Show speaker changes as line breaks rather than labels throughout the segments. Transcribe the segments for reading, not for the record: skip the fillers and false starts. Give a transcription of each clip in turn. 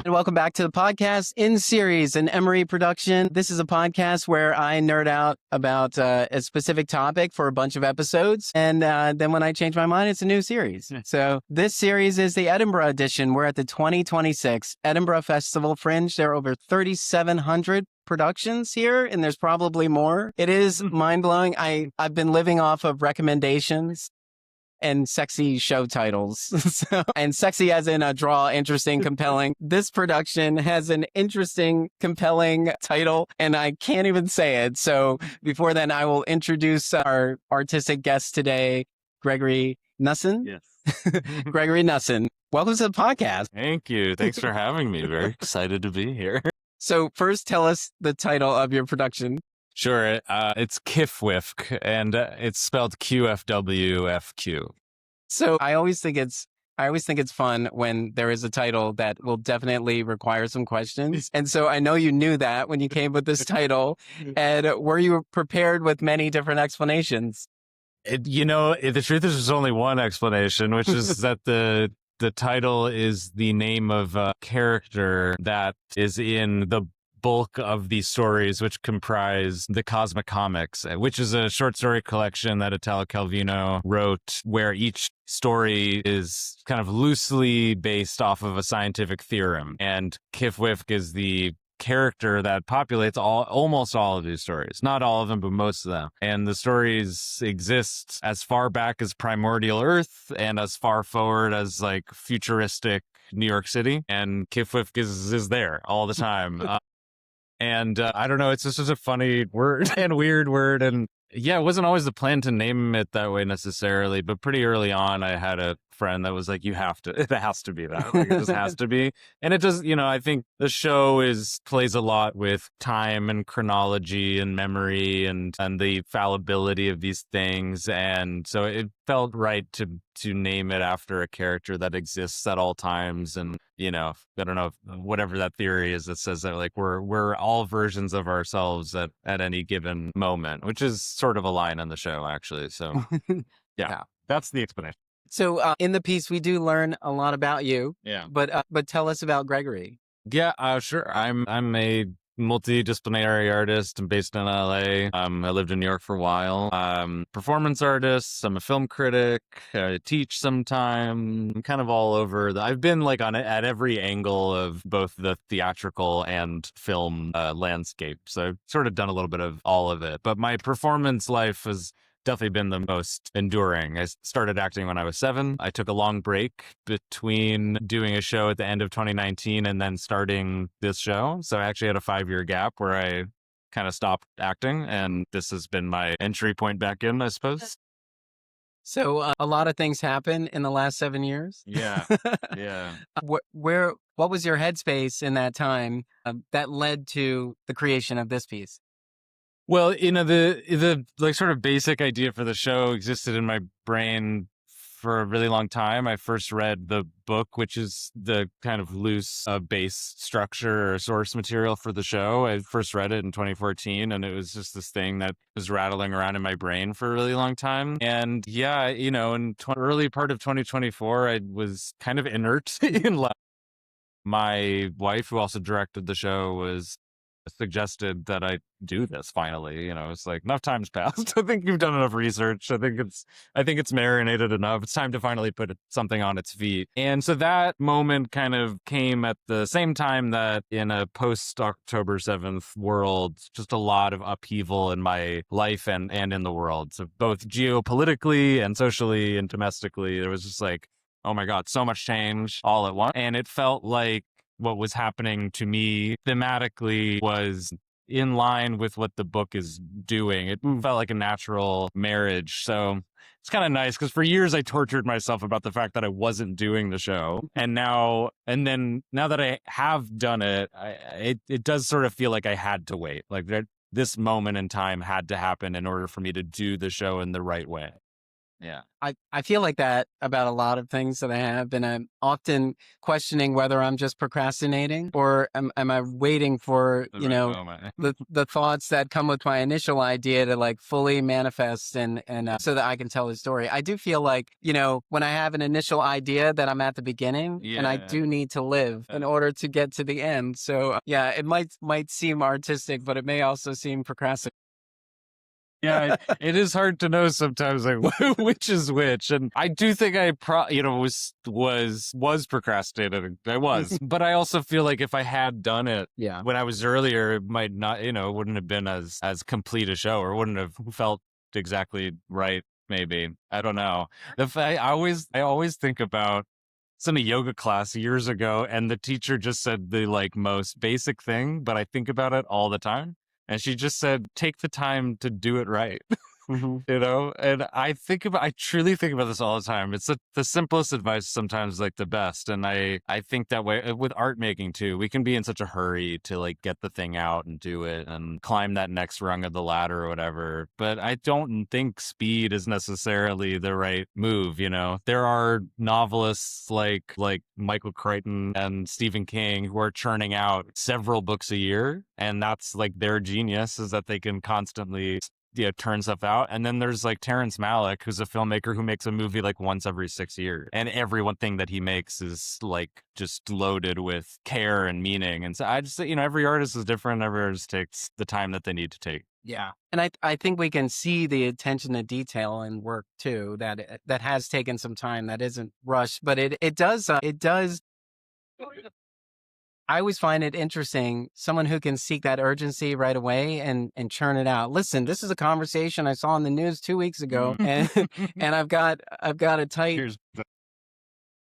And welcome back to the podcast in series, an Emory production. This is a podcast where I nerd out about a specific topic for a bunch of episodes. And then when I change my mind, it's a new series. So this series is the Edinburgh edition. We're at the 2026 Edinburgh Festival Fringe. There are over 3,700 productions here, and there's probably more. It is mind-blowing. I've been living off of recommendations and sexy show titles. And sexy as in a draw, interesting, compelling. This production has an interesting, compelling title, and I can't even say it. So before then, I will introduce our artistic guest today, Gregory Nussen.
Yes.
Gregory Nussen, welcome to the podcast.
Thank you. Thanks for having me. Very excited to be here.
So first, tell us the title of your production.
Sure. It's QFWFQ, and it's spelled QFWFQ.
So I always think it's fun when there is a title that will definitely require some questions. And so I know you knew that when you came with this title. And were you prepared with many different explanations?
The truth is there's only one explanation, which is that the title is the name of a character that is in the bulk of these stories, which comprise the Cosmic Comics, which is a short story collection that Italo Calvino wrote, where each story is kind of loosely based off of a scientific theorem. And QFWFQ is the character that populates almost all of these stories. Not all of them, but most of them. And the stories exist as far back as primordial Earth and as far forward as like futuristic New York City. And QFWFQ is there all the time. And I don't know, it's just such a funny word and weird word. And yeah, it wasn't always the plan to name it that way necessarily, but pretty early on, I had a friend that was like, it has to be that. Like, it just has to be. And it does, I think the show plays a lot with time and chronology and memory and the fallibility of these things. And so it felt right to name it after a character that exists at all times. And, I don't know, whatever that theory is that says that like we're all versions of ourselves at any given moment, which is sort of a line on the show, actually. So yeah. That's the explanation.
So in the piece, we do learn a lot about you. Yeah. But tell us about Gregory.
Yeah, sure. I'm a multidisciplinary artist. I'm based in LA. I lived in New York for a while. Performance artist. I'm a film critic. I teach sometime. I'm kind of all over. I've been like at every angle of both the theatrical and film landscape. So I've sort of done a little bit of all of it. But my performance life has definitely been the most enduring. I started acting when I was 7. I took a long break between doing a show at the end of 2019 and then starting this show. So I actually had a 5-year gap where I kind of stopped acting, and this has been my entry point back in, I suppose.
So a lot of things happen in the last 7 years.
Yeah. Yeah.
What was your headspace in that time that led to the creation of this piece?
Well, the like sort of basic idea for the show existed in my brain for a really long time. I first read the book, which is the kind of loose base structure or source material for the show. I first read it in 2014, and it was just this thing that was rattling around in my brain for a really long time. And yeah, in early part of 2024, I was kind of inert in life. My wife, who also directed the show, suggested that I do this finally. It's like enough time's passed. I think you've done enough research. I think it's marinated enough. It's time to finally put something on its feet. And so that moment kind of came at the same time that in a post October 7th world, just a lot of upheaval in my life and in the world. So both geopolitically and socially and domestically, there was just like, oh my God, so much change all at once. And it felt like what was happening to me thematically was in line with what the book is doing. It felt like a natural marriage. So it's kind of nice because for years I tortured myself about the fact that I wasn't doing the show. And now that I have done it, it does sort of feel like I had to wait. Like this moment in time had to happen in order for me to do the show in the right way. Yeah.
I feel like that about a lot of things that I have, and I'm often questioning whether I'm just procrastinating or am I waiting for,
The right moment.
the thoughts that come with my initial idea to like fully manifest and so that I can tell the story. I do feel like, when I have an initial idea that I'm at the beginning and I
Yeah.
do need to live in order to get to the end. So yeah, it might seem artistic, but it may also seem procrastinating.
Yeah, it is hard to know sometimes, like which is which. And I do think I was procrastinating. I was, but I also feel like if I had done it
Yeah.
when I was earlier, it might not, it wouldn't have been as complete a show, or wouldn't have felt exactly right. Maybe, I don't know. I always think about. It's in a yoga class years ago, and the teacher just said the like most basic thing, but I think about it all the time. And she just said, take the time to do it right. And I truly think about this all the time. It's the simplest advice sometimes like the best. And I think that way with art making too. We can be in such a hurry to like get the thing out and do it and climb that next rung of the ladder or whatever. But I don't think speed is necessarily the right move. There are novelists like Michael Crichton and Stephen King who are churning out several books a year. And that's like their genius, is that they can constantly turn stuff out. And then there's like Terrence Malick, who's a filmmaker who makes a movie like once every 6 years. And every one thing that he makes is like just loaded with care and meaning. And so I just, every artist is different. Every artist takes the time that they need to take.
Yeah. And I think we can see the attention to detail in work too, that has taken some time, that isn't rushed, but it does. I always find it interesting, someone who can seek that urgency right away and churn it out. Listen, this is a conversation I saw in the news 2 weeks ago, and I've got a tight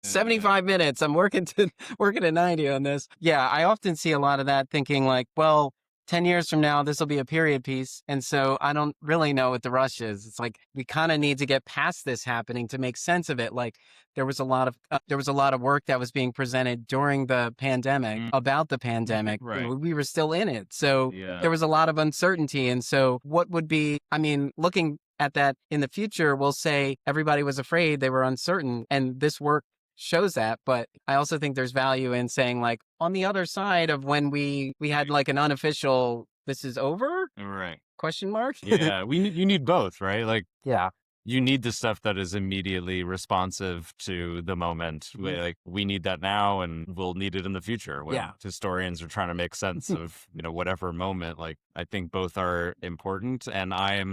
75 minutes. I'm working at 90 on this. Yeah, I often see a lot of that thinking like, well, 10 years from now, this will be a period piece. And so I don't really know what the rush is. It's like, we kind of need to get past this happening to make sense of it. Like there was a lot of work that was being presented during the pandemic about the pandemic.
Right.
We were still in it. So there was a lot of uncertainty. And so looking at that in the future, we'll say everybody was afraid, they were uncertain. And this work shows that, but I also think there's value in saying like on the other side of when we had like an unofficial "this is over?"
Right.
question mark.
Yeah, you need both, right? Like
Yeah.
you need the stuff that is immediately responsive to the moment. Like we need that now, and we'll need it in the future when historians are trying to make sense of whatever moment. Like I think both are important, and I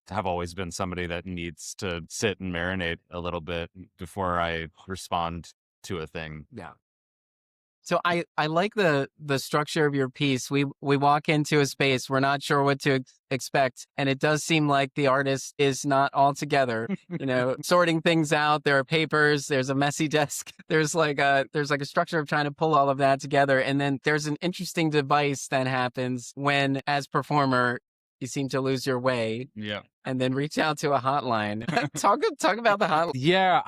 have always been somebody that needs to sit and marinate a little bit before I respond to a thing.
Yeah. So I like the structure of your piece. We walk into a space, we're not sure what to expect, and it does seem like the artist is not all together. Sorting things out. There are papers. There's a messy desk. There's like a structure of trying to pull all of that together, and then there's an interesting device that happens when, as performer, you seem to lose your way.
Yeah.
And then reach out to a hotline. Talk about the hotline.
Yeah,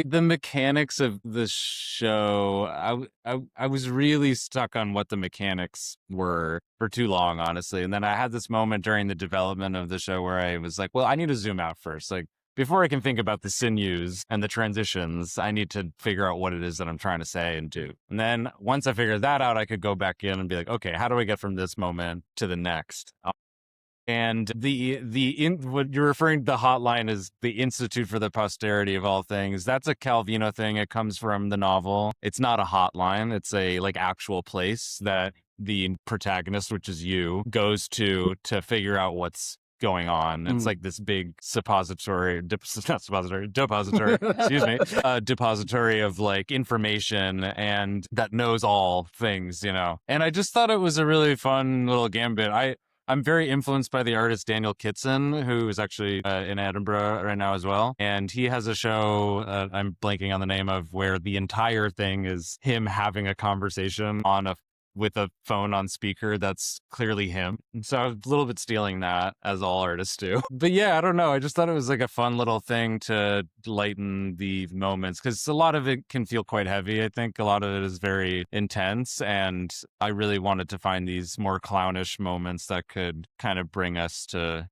the mechanics of the show, I was really stuck on what the mechanics were for too long, honestly. And then I had this moment during the development of the show where I was like, well, I need to zoom out first. Like before I can think about the sinews and the transitions, I need to figure out what it is that I'm trying to say and do. And then once I figured that out, I could go back in and be like, okay, how do I get from this moment to the next? And what you're referring to, the hotline, is the Institute for the Posterity of All Things. That's a Calvino thing. It comes from the novel. It's not a hotline. It's a like actual place that the protagonist, which is you, goes to figure out what's going on. It's like this big depository, excuse me, depository of like information and that knows all things, And I just thought it was a really fun little gambit. I'm very influenced by the artist Daniel Kitson, who is actually in Edinburgh right now as well. And he has a show, I'm blanking on the name of, where the entire thing is him having a conversation with a phone on speaker that's clearly him. And so I was a little bit stealing that, as all artists do. But yeah, I don't know. I just thought it was like a fun little thing to lighten the moments, because a lot of it can feel quite heavy. I think a lot of it is very intense, and I really wanted to find these more clownish moments that could kind of bring us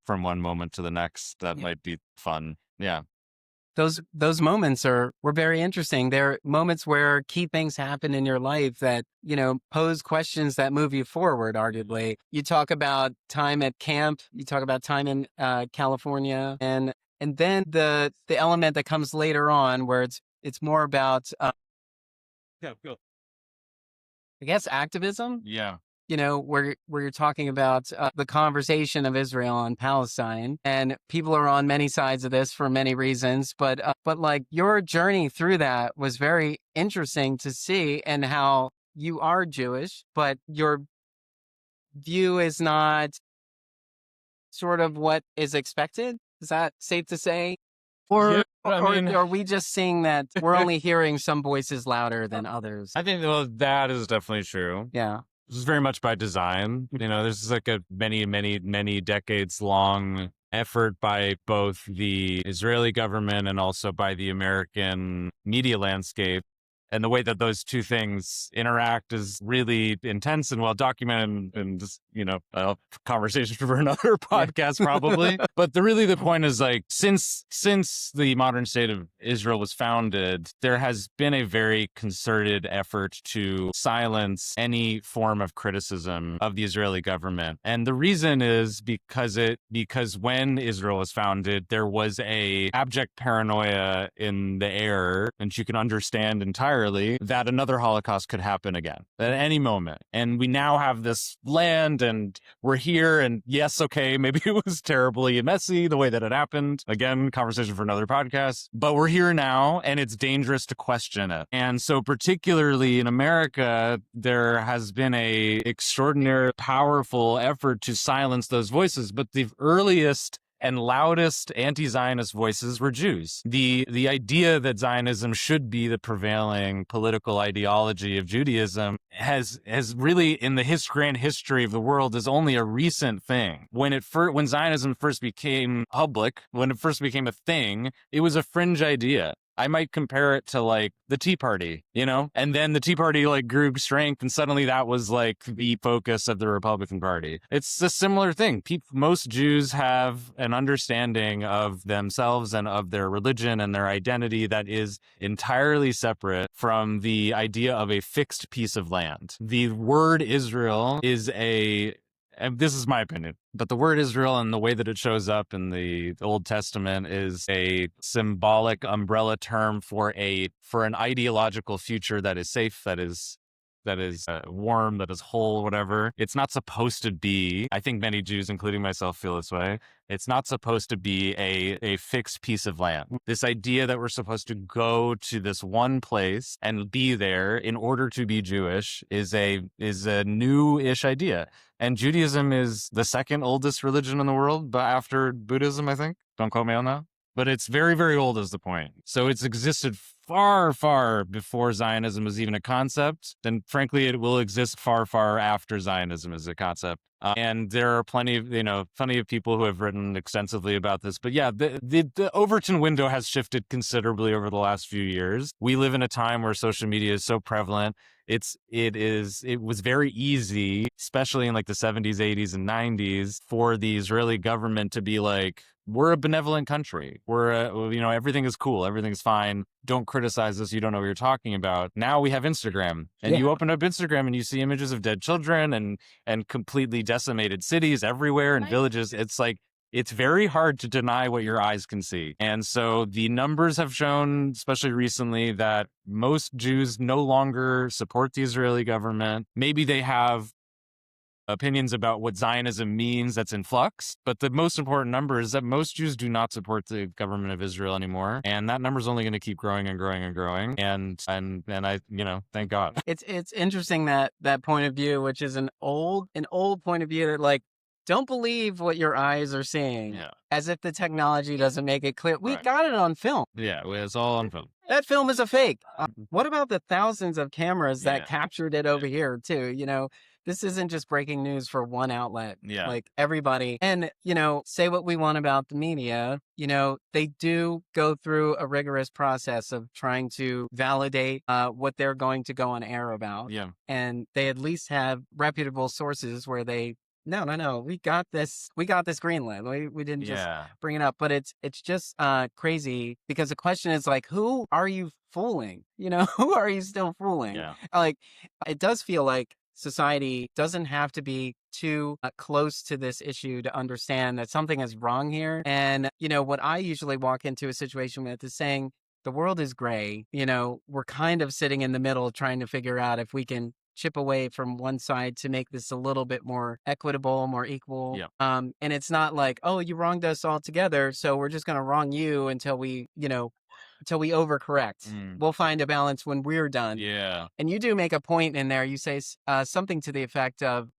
from one moment to the next. That might be fun. Yeah.
those moments were very interesting. They're moments where key things happen in your life that, pose questions that move you forward, arguably. You talk about time at camp, you talk about time in California, and then the element that comes later on where it's more about
Yeah, cool.
I guess activism.
Yeah.
Where you're talking about the conversation of Israel and Palestine, and people are on many sides of this for many reasons, but like your journey through that was very interesting to see, and how you are Jewish, but your view is not sort of what is expected. Is that safe to say? Or,
Yeah, I mean,
or are we just seeing that we're only hearing some voices louder than others?
I think, well, that is definitely true.
Yeah.
This is very much by design. There's like a many decades long effort by both the Israeli government and also by the American media landscape. And the way that those two things interact is really intense and well documented, and just, a conversation for another podcast probably. But the point is, like, since the modern state of Israel was founded, there has been a very concerted effort to silence any form of criticism of the Israeli government. And the reason is because when Israel was founded, there was a abject paranoia in the air, and you can understand entirely that another Holocaust could happen again at any moment. And we now have this land, and we're here, and yes, okay, maybe it was terribly messy the way that it happened. Again, conversation for another podcast. But we're here now, and it's dangerous to question it. And so particularly in America, there has been a extraordinary, powerful effort to silence those voices. But the earliest and loudest anti-Zionist voices were Jews. The idea that Zionism should be the prevailing political ideology of Judaism has really, in the grand history of the world, is only a recent thing. When Zionism first became public, when it first became a thing, it was a fringe idea. I might compare it to like the Tea Party, and then the Tea Party like grew strength, and suddenly that was like the focus of the Republican Party. It's a similar thing. Most Jews have an understanding of themselves and of their religion and their identity that is entirely separate from the idea of a fixed piece of land. The word Israel is and this is my opinion, but the word Israel and the way that it shows up in the Old Testament is a symbolic umbrella term for an ideological future that is safe, that is warm, that is whole, whatever. It's not supposed to be, I think many Jews, including myself, feel this way. It's not supposed to be a fixed piece of land. This idea that we're supposed to go to this one place and be there in order to be Jewish is a new-ish idea. And Judaism is the second oldest religion in the world, but after Buddhism, I think. Don't quote me on that. But it's very, very old is the point. So it's existed far, far before Zionism was even a concept. And frankly, it will exist far, far after Zionism is a concept. And there are plenty of people who have written extensively about this. But yeah, the Overton window has shifted considerably over the last few years. We live in a time where social media is so prevalent. It was very easy, especially in like the 70s, 80s, and 90s, for the Israeli government to be like, we're a benevolent country. Everything is cool. Everything's fine. Don't criticize us. You don't know what you're talking about. Now we have Instagram, and you open up Instagram and you see images of dead children and completely decimated cities everywhere and villages. It's like, it's very hard to deny what your eyes can see. And so the numbers have shown, especially recently, that most Jews no longer support the Israeli government. Maybe they have opinions about what Zionism means that's in flux, but the most important number is that most Jews do not support the government of Israel anymore, and that number is only going to keep growing and growing and growing. And I, thank God.
It's interesting that point of view, which is an old point of view, that like, don't believe what your eyes are seeing, as if the technology doesn't make it clear. We got it on film.
Yeah, it's all on film.
That film is a fake. What about the thousands of cameras that captured it over here too? This isn't just breaking news for one outlet.
Yeah.
Like everybody. And, say what we want about the media, they do go through a rigorous process of trying to validate what they're going to go on air about.
Yeah.
And they at least have reputable sources where they no. We got this. We got this greenlit. We didn't just
Yeah.
bring it up, but it's just crazy because the question is like, who are you fooling? Who are you still fooling?
Yeah.
Like, it does feel like society doesn't have to be too close to this issue to understand that something is wrong here. And what I usually walk into a situation with is saying the world is gray. We're kind of sitting in the middle trying to figure out if we can chip away from one side to make this a little bit more equitable, more equal.
Yeah.
And it's not like, oh, you wronged us all together, so we're just going to wrong you until we overcorrect. We'll find a balance when we're done.
Yeah.
And you do make a point in there. You say something to the effect of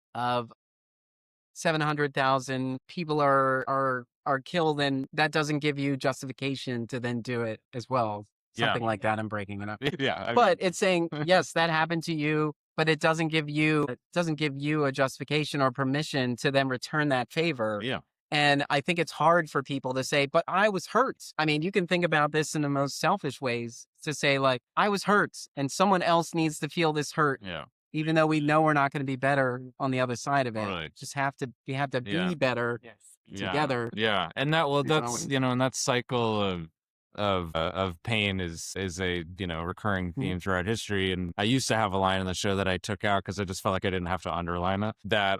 700,000 people are killed, and that doesn't give you justification to then do it as well. Something like that. I'm breaking it up.
Yeah.
But it's saying, yes, that happened to you, but it doesn't give you a justification or permission to then return that favor.
Yeah.
And I think it's hard for people to say, but I was hurt. I mean, you can think about this in the most selfish ways to say, like, I was hurt and someone else needs to feel this hurt.
Yeah.
Even though we know we're not going to be better on the other side of it.
Right.
We have to be better together.
Yeah. And that's, and that cycle of pain is a recurring theme throughout history. And I used to have a line in the show that I took out because I just felt like I didn't have to underline it, that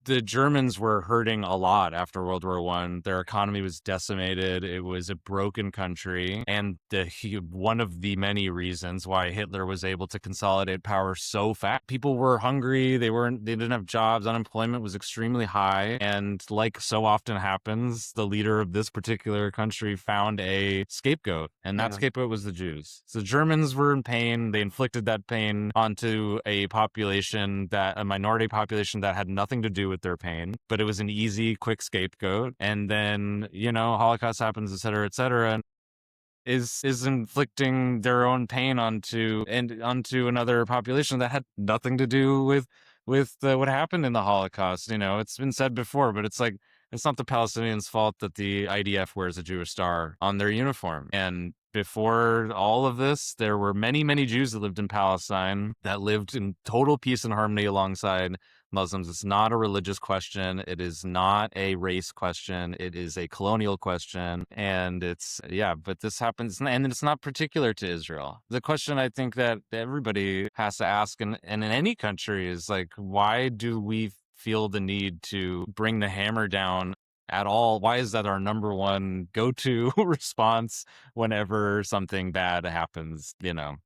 the Germans were hurting a lot after World War I. Their economy was decimated. It was a broken country. And one of the many reasons why Hitler was able to consolidate power so fast. People were hungry. They didn't have jobs. Unemployment was extremely high. And like so often happens, the leader of this particular country found a scapegoat. And that scapegoat was the Jews. So the Germans were in pain. They inflicted that pain onto a minority population that had nothing to do with their pain, but it was an easy, quick scapegoat. And then, Holocaust happens, et cetera, and is inflicting their own pain onto another population that had nothing to do with what happened in the Holocaust. It's been said before, but it's like, it's not the Palestinians' fault that the IDF wears a Jewish star on their uniform. And before all of this, there were many, many Jews that lived in Palestine that lived in total peace and harmony alongside Muslims. It's not a religious question. It is not a race question. It is a colonial question. And but this happens, and it's not particular to Israel. The question I think that everybody has to ask, and in any country, is like, why do we feel the need to bring the hammer down at all? Why is that our number one go-to response whenever something bad happens?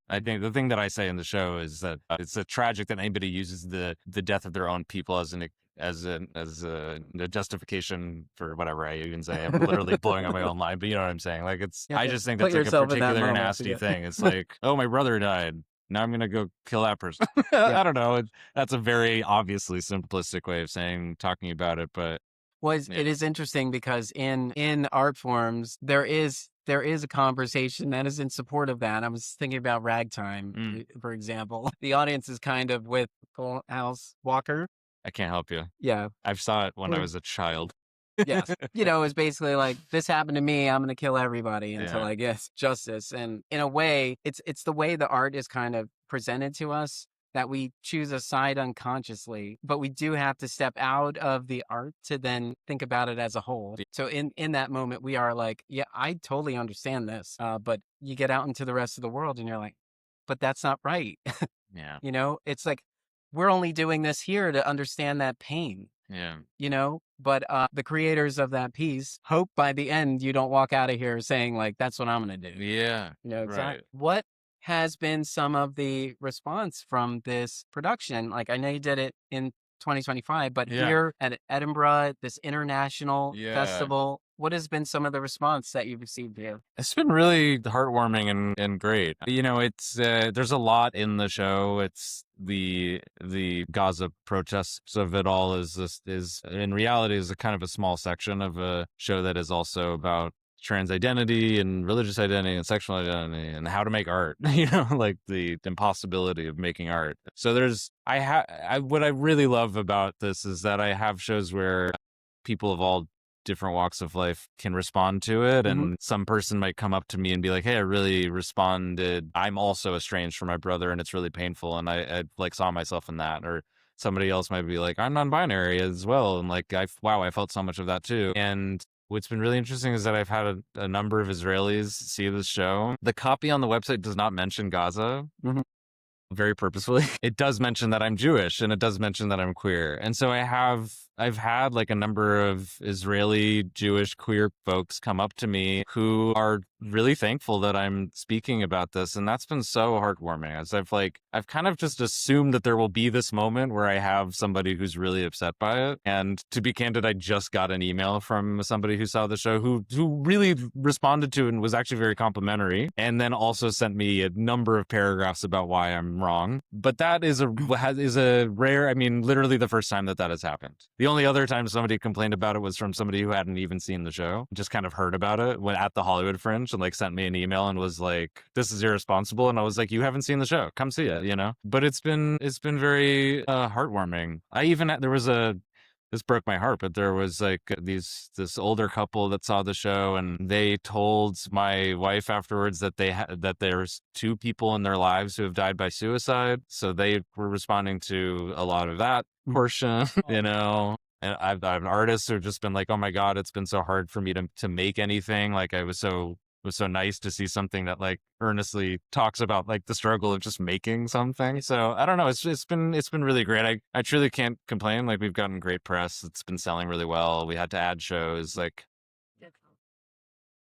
I think the thing that I say in the show is that it's tragic that anybody uses the death of their own people as a justification for whatever I even say. I'm literally blowing up my own line, but you know what I'm saying? Like, I just think that's like a particular nasty thing. It's like, oh, my brother died. Now I'm going to go kill that person. I don't know. That's a very obviously simplistic way of talking about it, but
it is interesting because in art forms, there is a conversation that is in support of that. I was thinking about Ragtime, for example. The audience is kind of with House Walker.
I can't help you.
Yeah.
I saw it when I was a child.
Yes. It's basically like, this happened to me, I'm going to kill everybody until I get justice. And in a way, it's the way the art is kind of presented to us that we choose a side unconsciously, but we do have to step out of the art to then think about it as a whole. So in that moment, we are like, yeah, I totally understand this. But you get out into the rest of the world and you're like, but that's not right.
Yeah.
It's like, we're only doing this here to understand that pain.
Yeah.
But the creators of that piece hope by the end you don't walk out of here saying like, that's what I'm going to do.
Yeah.
Exactly.
Right.
What has been some of the response from this production? Like, I know you did it in 2025, but here at Edinburgh, this international festival, what has been some of the response that you've received here?
It's been really heartwarming and great. It's there's a lot in the show. It's the Gaza protests of it all is in reality is a kind of a small section of a show that is also about trans identity and religious identity and sexual identity and how to make art, like the impossibility of making art. So what I really love about this is that I have shows where people of all different walks of life can respond to it. And some person might come up to me and be like, hey, I really responded. I'm also estranged from my brother and it's really painful. And I like saw myself in that. Or somebody else might be like, I'm non-binary as well. And like, I felt so much of that too. And what's been really interesting is that I've had a number of Israelis see this show. The copy on the website does not mention Gaza.
Mhm.
Very purposefully. It does mention that I'm Jewish, and it does mention that I'm queer. And so I've had like a number of Israeli Jewish queer folks come up to me who are really thankful that I'm speaking about this. And that's been so heartwarming, as I've kind of just assumed that there will be this moment where I have somebody who's really upset by it. And to be candid, I just got an email from somebody who saw the show who really responded to it and was actually very complimentary, and then also sent me a number of paragraphs about why I'm wrong. But that is a rare, I mean, literally the first time that has happened. The only other time somebody complained about it was from somebody who hadn't even seen the show, just kind of heard about it when at the Hollywood Fringe, and like sent me an email and was like, this is irresponsible. And I was like, you haven't seen the show, come see it, you know? But it's been very heartwarming. This broke my heart, but there was like this older couple that saw the show, and they told my wife afterwards that that there's 2 people in their lives who have died by suicide. So they were responding to a lot of that portion, you know. And I've artists who have just been like, oh my God, it's been so hard for me to make anything. Like it was so nice to see something that like earnestly talks about like the struggle of just making something. So I don't know. It's been really great. I truly can't complain. Like we've gotten great press. It's been selling really well. We had to add shows. Like,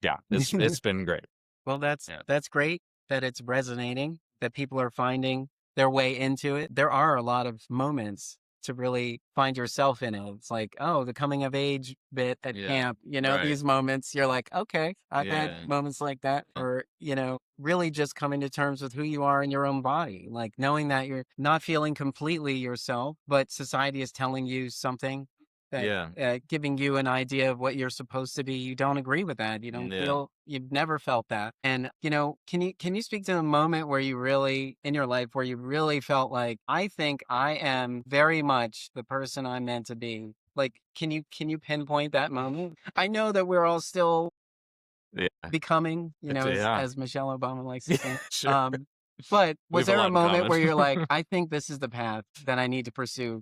yeah, it's been great.
Well, that's great that it's resonating, that people are finding their way into it. There are a lot of moments to really find yourself in it. It's like, oh, the coming of age bit at camp, you know, these moments, you're like, okay, I've had moments like that. Or, you know, really just coming to terms with who you are in your own body, like knowing that you're not feeling completely yourself, but society is telling you something that, giving you an idea of what you're supposed to be. You don't agree with that. You don't feel, you've never felt that. And, you know, can you speak to a moment where you really, in your life, where you really felt like, I think I am very much the person I'm meant to be? Like, can you pinpoint that moment? I know that we're all still becoming, you know, as Michelle Obama likes to say.
Sure.
But was there a moment where you're like, I think this is the path that I need to pursue?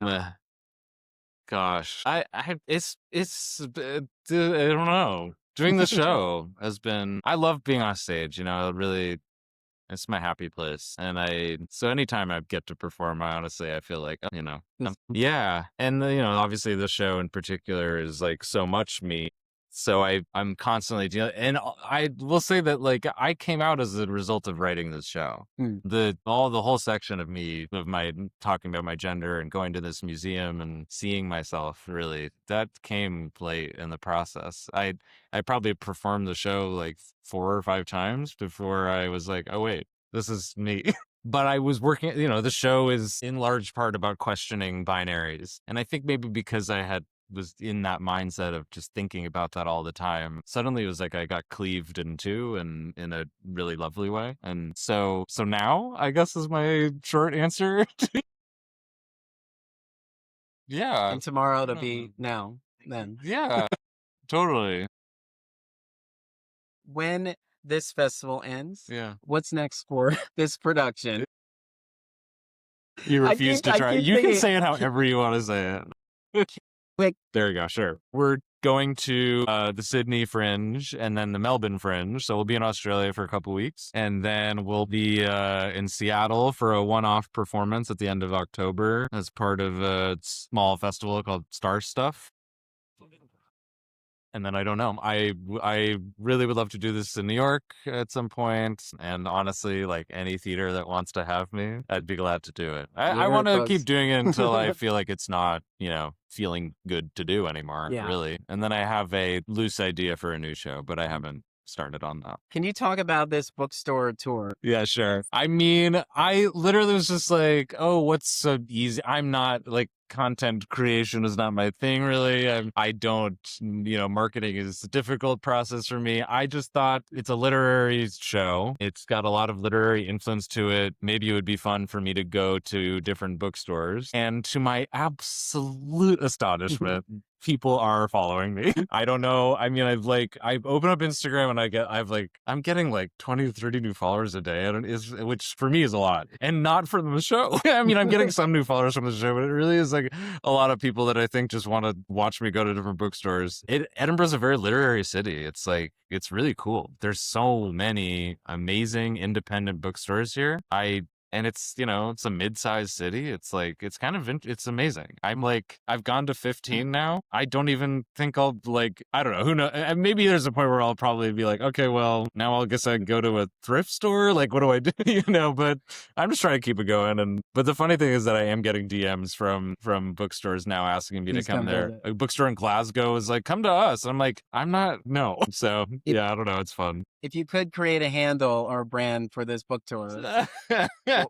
Gosh, it's I don't know. Doing the show has been, I love being on stage, you know, really, it's my happy place. And so anytime I get to perform, I feel like, you know, yeah. And, you know, obviously the show in particular is like so much me. So I'm constantly dealing, and I will say that like I came out as a result of writing this show. The whole section of me, of my talking about my gender and going to this museum and seeing myself, really, that came late in the process. I probably performed the show like 4 or 5 times before I was like, oh wait, this is me. But I was working, you know, the show is in large part about questioning binaries. And I think maybe because I was in that mindset of just thinking about that all the time, suddenly it was like I got cleaved in two, and in a really lovely way. And so now, I guess, is my short answer. Yeah.
And tomorrow to be now, then.
Yeah, totally.
When this festival ends,
Yeah.
what's next for this production?
You refuse to try. You can say it however you want to say it.
Quick.
There you go. Sure. We're going to the Sydney Fringe and then the Melbourne Fringe. So we'll be in Australia for a couple weeks. And then we'll be in Seattle for a one-off performance at the end of October as part of a small festival called Star Stuff. And then I don't know. I really would love to do this in New York at some point. And honestly, like any theater that wants to have me, I'd be glad to do it. I want to keep doing it until I feel like it's not, you know, feeling good to do anymore, really. And then I have a loose idea for a new show, but I haven't started on that.
Can you talk about this bookstore tour?
Yeah, sure. I mean, I literally was just like, oh, what's so easy? I'm not like, content creation is not my thing, really. I don't, you know, marketing is a difficult process for me. I just thought it's a literary show. It's got a lot of literary influence to it. Maybe it would be fun for me to go to different bookstores. And to my absolute astonishment, people are following me. I don't know. I mean, I've opened up Instagram and I'm getting like 20 to 30 new followers a day, which for me is a lot, and not from the show. I mean, I'm getting some new followers from the show, but it really is like a lot of people that I think just want to watch me go to different bookstores. Edinburgh's a very literary city. It's really cool. There's so many amazing independent bookstores here. And it's, it's a mid-sized city. It's it's amazing. I've gone to 15 now. I don't even think I don't know, who knows? Maybe there's a point where I'll probably be like, okay, well, now I guess I can go to a thrift store. Like, what do I do? But I'm just trying to keep it going. But the funny thing is that I am getting DMs from bookstores now asking me to come there. A bookstore in Glasgow is like, come to us. And I'm like, I'm not, no. So yeah, I don't know. It's fun.
If you could create a handle or a brand for this book tour,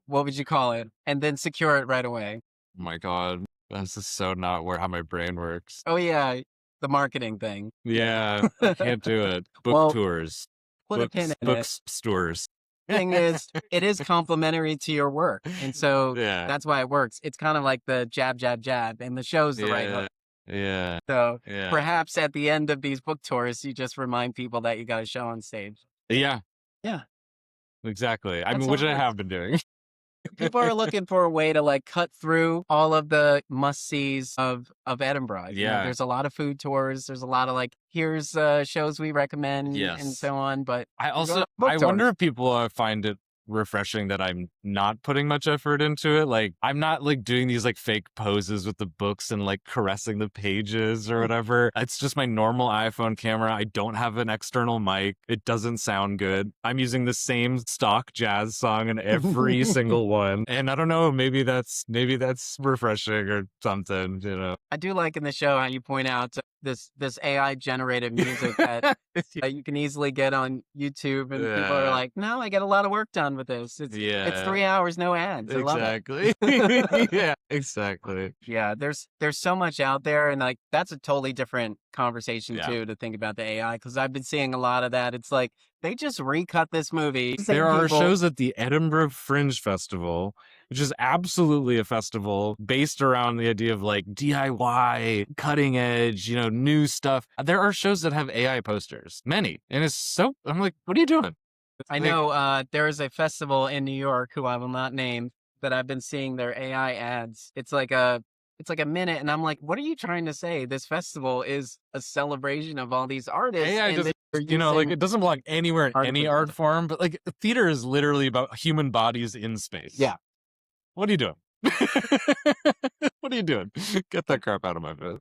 what would you call it? And then secure it right away.
Oh my God. That's just so not how my brain works.
Oh, yeah. The marketing thing.
Yeah. I can't do it. Book tours.
Put a pin in it.
Bookstores.
Thing is, it is complementary to your work. And so that's why it works. It's kind of like the jab, jab, jab. And the show's the right hook.
Yeah.
So perhaps at the end of these book tours, you just remind people that you got a show on stage.
Yeah.
Yeah.
Exactly. I mean, which I have been doing.
People are looking for a way to like cut through all of the must-sees of Edinburgh.
Yeah.
There's a lot of food tours. There's a lot of like, here's shows we recommend and so on. But
I wonder if people find it refreshing that I'm not putting much effort into it. Like, I'm not like doing these like fake poses with the books and like caressing the pages or whatever. It's just my normal iPhone camera. I don't have an external mic. It doesn't sound good. I'm using the same stock jazz song in every single one. And I don't know, maybe that's refreshing or something,
I do like in the show how you point out this AI generated music that you can easily get on YouTube, and people are like, no, I get a lot of work done with this. It's 3 hours, no ads.
Exactly. Yeah, exactly.
Yeah, there's so much out there, and like that's a totally different conversation too, to think about the AI, because I've been seeing a lot of that. It's like they just recut this movie.
There are shows at the Edinburgh Fringe Festival, which is absolutely a festival based around the idea of like DIY, cutting edge, new stuff. There are shows that have AI posters, many. And I'm like, what are you doing?
I know there is a festival in New York, who I will not name, that I've been seeing their AI ads. It's like a minute, and I'm like, what are you trying to say? This festival is a celebration of all these artists.
AI just, like it doesn't belong anywhere in any art form, but like theater is literally about human bodies in space.
Yeah.
What are you doing? What are you doing? Get that crap out of my face.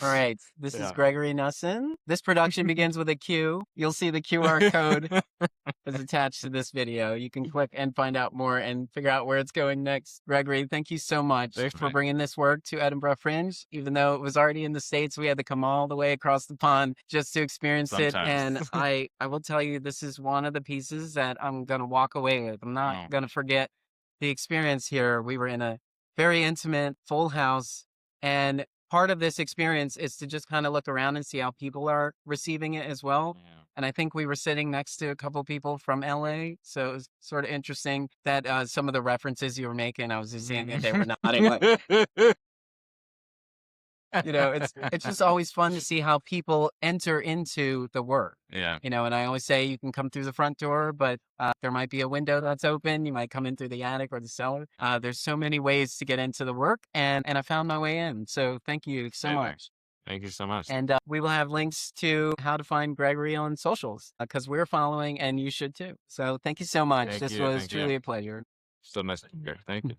All right. This is Gregory Nussen. This production begins with a Q. You'll see the QR code is attached to this video. You can click and find out more and figure out where it's going next. Gregory, thank you so much for bringing this work to Edinburgh Fringe. Even though it was already in the States, we had to come all the way across the pond just to experience it. And I will tell you, this is one of the pieces that I'm going to walk away with. I'm not going to forget the experience here. We were in a very intimate, full house, and part of this experience is to just kind of look around and see how people are receiving it as well. Yeah. And I think we were sitting next to a couple of people from LA. So it was sort of interesting that some of the references you were making, I was just seeing that they were nodding. It's just always fun to see how people enter into the work.
Yeah.
And I always say you can come through the front door, but there might be a window that's open. You might come in through the attic or the cellar. There's so many ways to get into the work, and I found my way in. So thank you so much.
Thank you so much.
And we will have links to how to find Gregory on socials, because we're following, and you should too. So thank you so much. This was truly a pleasure.
So nice to be here. Thank you.